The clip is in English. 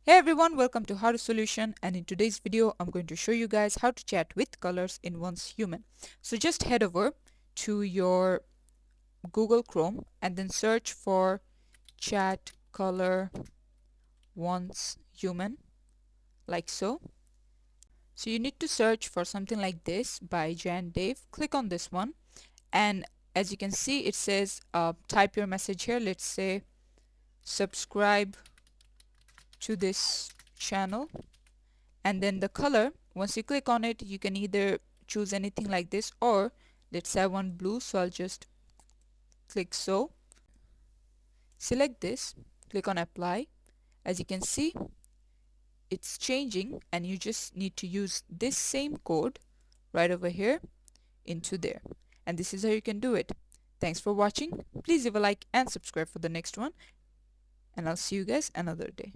Hey everyone, welcome to How to Solution, and in today's video I'm going to show you guys how to chat with colors in Once Human. So just head over to your Google Chrome and then search for chat color Once Human, like so. So you need to search for something like this by Jan Dave. Click on this one, and as you can see it says type your message here. Let's say subscribe to this channel, and then the color, once you click on it, you can either choose anything like this, or let's have one blue. So I'll just click so, select this, click on apply. As you can see, it's changing, and you just need to use this same code right over here into there, and this is how you can do it. Thanks for watching. Please leave a like and subscribe for the next one, and I'll see you guys another day.